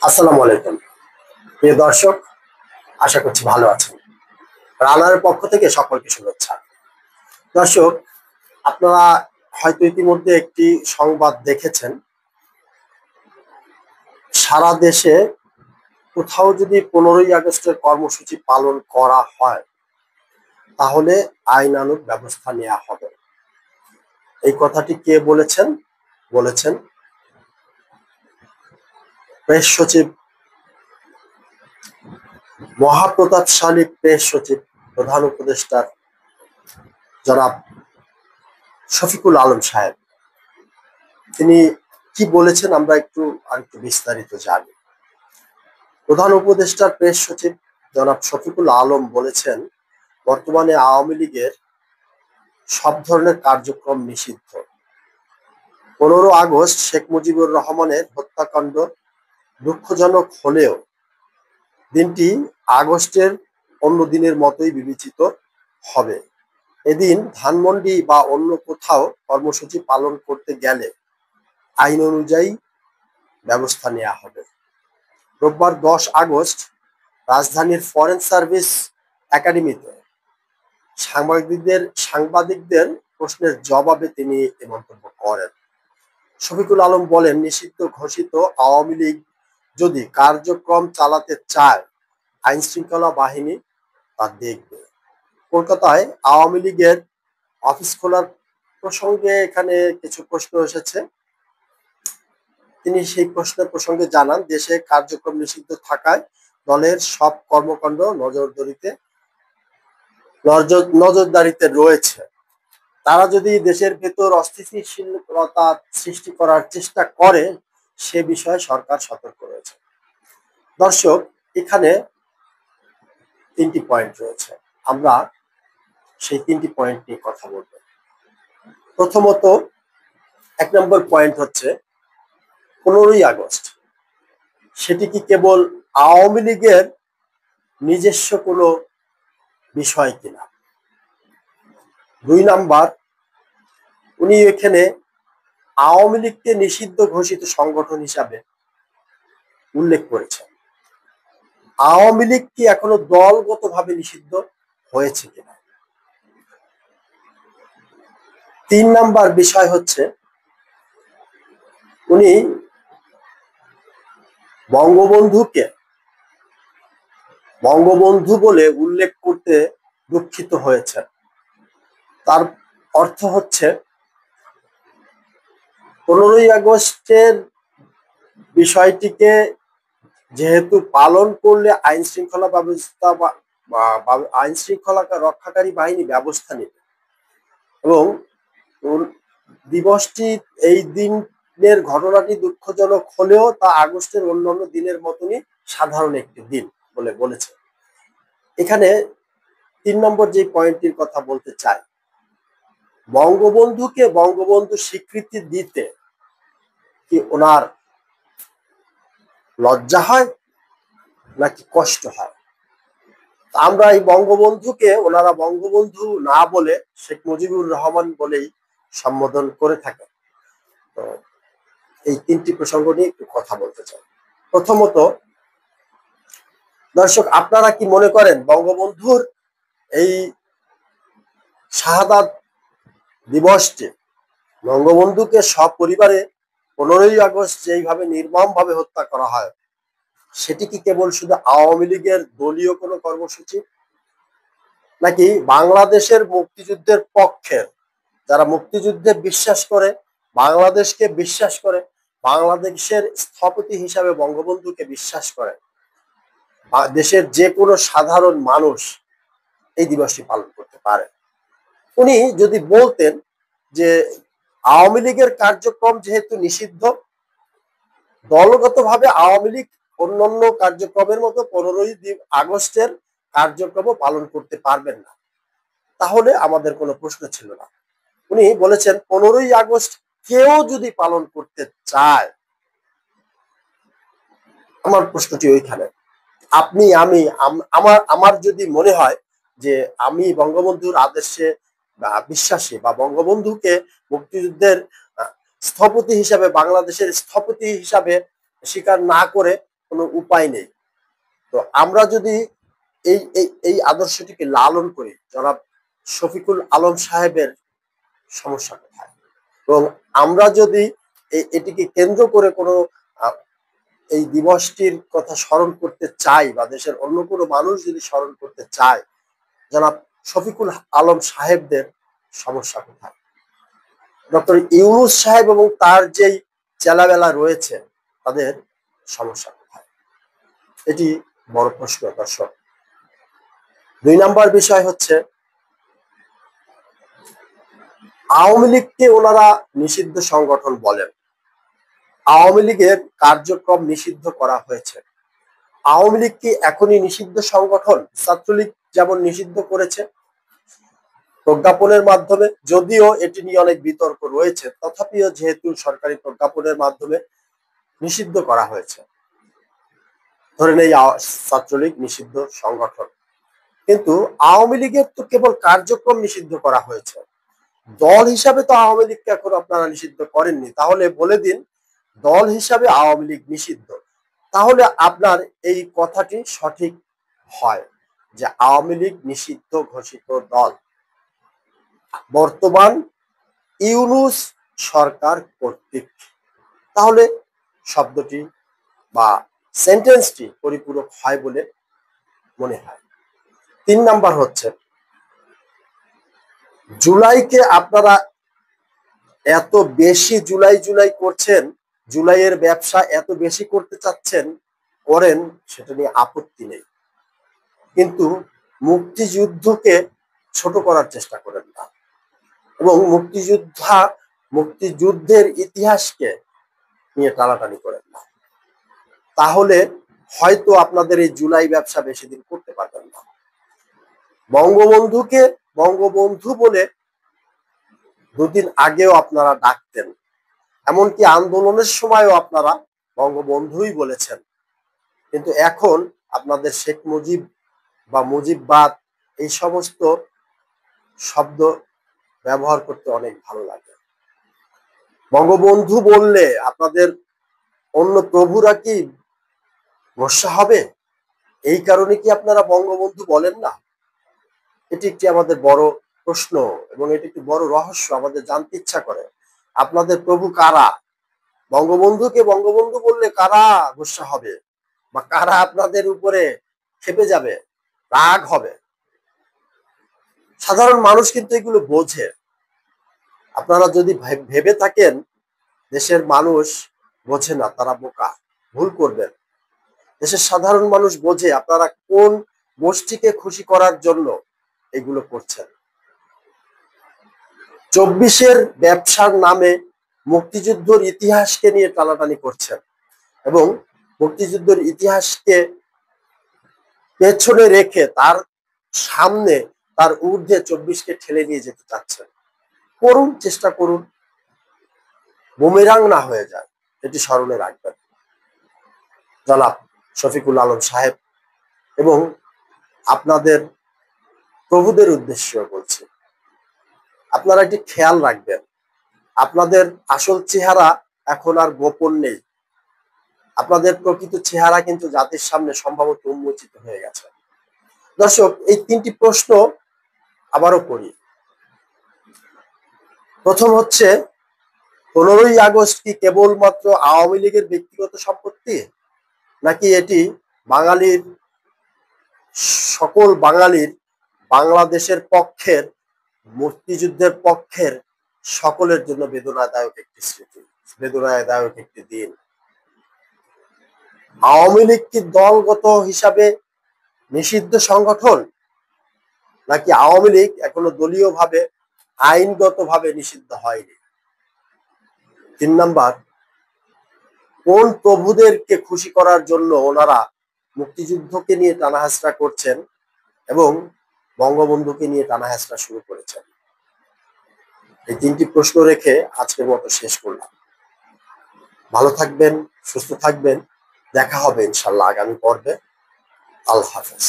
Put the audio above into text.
আসসালামু আলাইকুম প্রিয় দর্শক, আশা করছি ভালো আছেন। রানারের পক্ষ থেকে সকলকে শুভেচ্ছা। দর্শক, আপনারা হয়তো ইতিমধ্যে একটি সংবাদ দেখেছেন। সারা দেশে কোথাও যদি 15ই আগস্টের কর্মসূচি পালন করা হয় তাহলে আইনানুগ ব্যবস্থা নেওয়া হবে। এই কথাটি কে বলেছেন? বলেছেন প্রেস সচিব, মহাপ্রতাপশালী প্রেস সচিব, প্রধান উপদেষ্টার জনাব শফিকুল আলম সাহেব। তিনি কি বলেছেন আমরা আরেকটু বিস্তারিত জানি। প্রধান উপদেষ্টার প্রেস সচিব জনাব শফিকুল আলম বলেছেন, বর্তমানে আওয়ামী লীগের সব ধরনের কার্যক্রম নিষিদ্ধ। 15 আগস্ট শেখ মুজিবুর রহমানের হত্যাকাণ্ড দুঃখজনক হলেও দিনটি আগস্টের অন্য দিনের মতোই বিবেচিত হবে। এদিন ধানমন্ডি বা অন্য কোথাও কর্মসূচি পালন করতে গেলে আইন অনুযায়ী ব্যবস্থা নেওয়া হবে। রোববার 10 আগস্ট রাজধানীর ফরেন সার্ভিস একাডেমিতে সাংবাদিকদের প্রশ্নের জবাবে তিনি এ মন্তব্য করেন। শফিকুল আলম বলেন, নিষিদ্ধ ঘোষিত আওয়ামী লীগ যদি কার্যক্রম চালাতে চায় আইন শৃঙ্খলা বাহিনী তা দেখবে। কলকাতায় আওয়ামী লীগের অফিস খোলার প্রসঙ্গে এখানে কিছু প্রশ্ন এসেছে। তিনি সেই প্রশ্নের প্রসঙ্গে জানান, দেশে কার্যক্রম নিষিদ্ধ থাকায় দলের সব কর্মকাণ্ড নজরদারিতে রয়েছে। তারা যদি দেশের ভেতর অস্থিতিশীলতা সৃষ্টি করার চেষ্টা করে সে বিষয়ে সরকার সতর্ক রয়েছে। দর্শক, এখানে 3টি পয়েন্ট রয়েছে, আমরা সেই 3টি পয়েন্ট নিয়ে কথা বলব। প্রথমত, 1 নম্বর পয়েন্ট হচ্ছে 15ই আগস্ট সেটি কি কেবল আওয়ামী লীগের নিজস্ব কোনো বিষয় কিনা। 2 নাম্বার, উনি এখানে আওয়ামী লীগকে নিষিদ্ধ ঘোষিত সংগঠন হিসাবে উল্লেখ করেছেন। আওয়ামী লীগ কি এখনো দলগতভাবে নিষিদ্ধ হয়েছে কিনা। 3 নাম্বার বিষয় হচ্ছে, উনি বঙ্গবন্ধু বলে উল্লেখ করতে দুঃখিত হয়েছেন। তার অর্থ হচ্ছে 15ই আগস্টের বিষয়টিকে যেহেতু পালন করলে আইন শৃঙ্খলা ব্যবস্থা বা আইন শৃঙ্খলা রক্ষাকারী বাহিনী ব্যবস্থা নেবে এবং দিবসটি এই দিনের ঘটনাটি দুঃখজনক হলেও তা আগস্টের অন্যান্য দিনের মতনই সাধারণ একটি দিন বলে বলেছে। এখানে 3 নম্বর যে পয়েন্টটির কথা বলতে চাই, বঙ্গবন্ধুকে বঙ্গবন্ধু স্বীকৃতি দিতে কি ওনার লজ্জা হয় নাকি কষ্ট হয়। আমরা এই বঙ্গবন্ধুকে ওনারা বঙ্গবন্ধু না বলে শেখ মুজিবুর রহমান বলেই সম্বোধন করে থাকেন। তো এই 3টি প্রসঙ্গ নিয়ে একটু কথা বলতে চাই। প্রথমত, দর্শক, আপনারা কি মনে করেন বঙ্গবন্ধুর এই শাহাদাত দিবসটি, বঙ্গবন্ধুকে সপরিবারে 15ই আগস্ট যেইভাবে নির্মমভাবে হত্যা করা হয় সেটি কি কেবল শুধু আওয়ামী লীগের দলীয় কোনো কর্মসূচি, নাকি বাংলাদেশের মুক্তিযুদ্ধের পক্ষের যারা মুক্তিযুদ্ধে বিশ্বাস করে, বাংলাদেশকে বিশ্বাস করে, বাংলাদেশের স্থপতি হিসাবে বঙ্গবন্ধুকে বিশ্বাস করে দেশের যে কোনো সাধারণ মানুষ এই দিবসটি পালন করতে পারে। উনি যদি বলতেন যে আওয়ামী লীগের কার্যক্রম যেহেতু নিষিদ্ধ, দলগতভাবে আওয়ামী লীগ অন্যান্য কার্যক্রমের মতো 15ই আগস্টের কার্যক্রম পালন করতে পারবেন না, তাহলে আমাদের কোনো প্রশ্ন ছিল না। উনি বলেছেন 15ই আগস্ট কেউ যদি পালন করতে চায়, আমার প্রশ্নটি ওইখানে, আপনি আমি আমার যদি মনে হয় যে আমি বঙ্গবন্ধুর আদর্শে বিশ্বাসী বা বঙ্গবন্ধুকে মুক্তিযুদ্ধের স্থপতি হিসাবে, বাংলাদেশের স্থপতি হিসাবে স্বীকার না করে কোনো উপায় নেই। তো আমরা যদি এই এই এই আদর্শটিকে লালন করি, জনাব শফিকুল আলম সাহেবের সমস্যা কোথায়? এবং আমরা যদি এটিকে কেন্দ্র করে কোনো এই দিবসটির কথা স্মরণ করতে চাই, বা দেশের অন্য কোনো মানুষ যদি স্মরণ করতে চায়, জনাব শফিকুল আলম সাহেবদের সমস্যা কোথায়? ডক্টর ইউনূস সাহেব এবং তার যেই চেলাবেলা রয়েছে তাদের সমস্যা কোথায়? এটি বড় প্রশ্ন দর্শক। 2 নম্বর বিষয় হচ্ছে, আওয়ামী লীগকে ওনারা নিষিদ্ধ সংগঠন বলেন। আওয়ামী লীগের কার্যক্রম নিষিদ্ধ করা হয়েছে। আওয়ামী লীগ কি এখনই নিষিদ্ধ সংগঠন? ছাত্রলীগ যেমন নিষিদ্ধ করেছে প্রজ্ঞাপনের মাধ্যমে, যদিও এটি নিয়ে অনেক বিতর্ক রয়েছে, তথাপিও যেহেতু সরকারি প্রজ্ঞাপনের মাধ্যমে নিষিদ্ধ করা হয়েছে, ধরে নেই ছাত্রলীগ নিষিদ্ধ সংগঠন। কিন্তু আওয়ামী লীগের তো কেবল কার্যক্রম নিষিদ্ধ করা হয়েছে, দল হিসাবে তো আওয়ামী লীগকে এখন আপনারা নিষিদ্ধ করেননি। তাহলে বলে দিন দল হিসাবে আওয়ামী লীগ নিষিদ্ধ, তাহলে আপনার এই কথাটি সঠিক হয় যে আওয়ামী লীগ নিষিদ্ধ ঘোষিত দল বর্তমান ইউনূস সরকার কর্তৃক, তাহলে শব্দটি বা সেন্টেন্সটি পরিপূরক হয় বলে মনে হয়। 3 নাম্বার হচ্ছে, জুলাইকে আপনারা এত বেশি জুলাই জুলাই করছেন, জুলাইয়ের ব্যবসা এত বেশি করতে চাচ্ছেন, করেন, সেটা নিয়ে আপত্তি নেই, কিন্তু মুক্তিযুদ্ধকে ছোট করার চেষ্টা করেন না, এবং মুক্তিযুদ্ধের ইতিহাসকে নিয়ে টানাটানি করেন না। তাহলে হয়তো আপনাদের এই জুলাই ব্যবসা বেশি দিন করতে পারবেন না। বঙ্গবন্ধুকে বঙ্গবন্ধু বলে 2 দিন আগেও আপনারা ডাকতেন, এমনকি আন্দোলনের সময়ও আপনারা বঙ্গবন্ধুই বলেছেন, কিন্তু এখন আপনাদের শেখ মুজিব বা মুজিববাদ এই সমস্ত শব্দ ব্যবহার করতে অনেক ভালো লাগে। বঙ্গবন্ধু বললে আপনাদের অন্য প্রভুরা কি গোসা হবে? এই কারণে কি আপনারা বঙ্গবন্ধু বলেন না? এটি একটি আমাদের বড় প্রশ্ন, এবং এটি একটি বড় রহস্য, আমাদের জানতে ইচ্ছা করে আপনাদের প্রভু কারা? বঙ্গবন্ধুকে বঙ্গবন্ধু বললে কারা গোসা হবে, বা কারা আপনাদের উপরে খেপে যাবে, রাগ হবে? সাধারণ মানুষ কিন্তু এগুলো বোঝে। আপনারা যদি ভেবে থাকেন দেশের মানুষ বোঝে না, তারা বোকা, ভুল করবেন। দেশের সাধারণ মানুষ বোঝে আপনারা কোন গোষ্ঠীকে খুশি করার জন্য এগুলো করছেন। 24-এর ব্যবসার নামে মুক্তিযুদ্ধের ইতিহাসকে নিয়ে টানাটানি করছেন, এবং মুক্তিযুদ্ধের ইতিহাসকে পেছনে রেখে তার সামনে, তার ঊর্ধ্বে 24-কে ঠেলে নিয়ে যেতে চাচ্ছেন। করুন, চেষ্টা করুন, বুমেরাং না হয়ে যায়, এটি স্মরণে রাখবেন জনাব শফিকুল আলম সাহেব, এবং আপনাদের প্রভুদের উদ্দেশ্যে বলছি, আপনারা একটি খেয়াল রাখবেন, আপনাদের আসল চেহারা এখন আর গোপন নেই। আপনাদের প্রকৃত চেহারা কিন্তু জাতির সামনে সম্ভবত উন্মোচিত হয়ে গেছে। দর্শক, এই 3টি প্রশ্ন আবারও করি। প্রথম হচ্ছে, 15ই আগস্ট কি কেবলমাত্র আওয়ামী লীগের ব্যক্তিগত সম্পত্তি, নাকি এটি বাঙালির, সকল বাঙালির, বাংলাদেশের পক্ষের, মুক্তিযুদ্ধের পক্ষের সকলের জন্য বেদনাদায়ক একটি স্মৃতি, বেদনাদায়ক একটি দিন? আওয়ামী লীগ কি দলগত হিসাবে নিষিদ্ধ সংগঠন, নাকি আওয়ামী লীগ এখনো দলীয়ভাবে আইনগতভাবে নিষিদ্ধ হয়নি? 3 নাম্বার, কোন প্রভুদেরকে খুশি করার জন্য ওনারা মুক্তিযুদ্ধকে নিয়ে টানাহেঁচড়া করছেন এবং বঙ্গবন্ধুকে নিয়ে টানাহেঁচড়া শুরু করেছেন? এই 3টি প্রশ্ন রেখে আজকের মতো শেষ করলাম। ভালো থাকবেন, সুস্থ থাকবেন, দেখা হবে ইনশাল্লাহ আগামী পর্বে। আল্লাহ হাফেজ।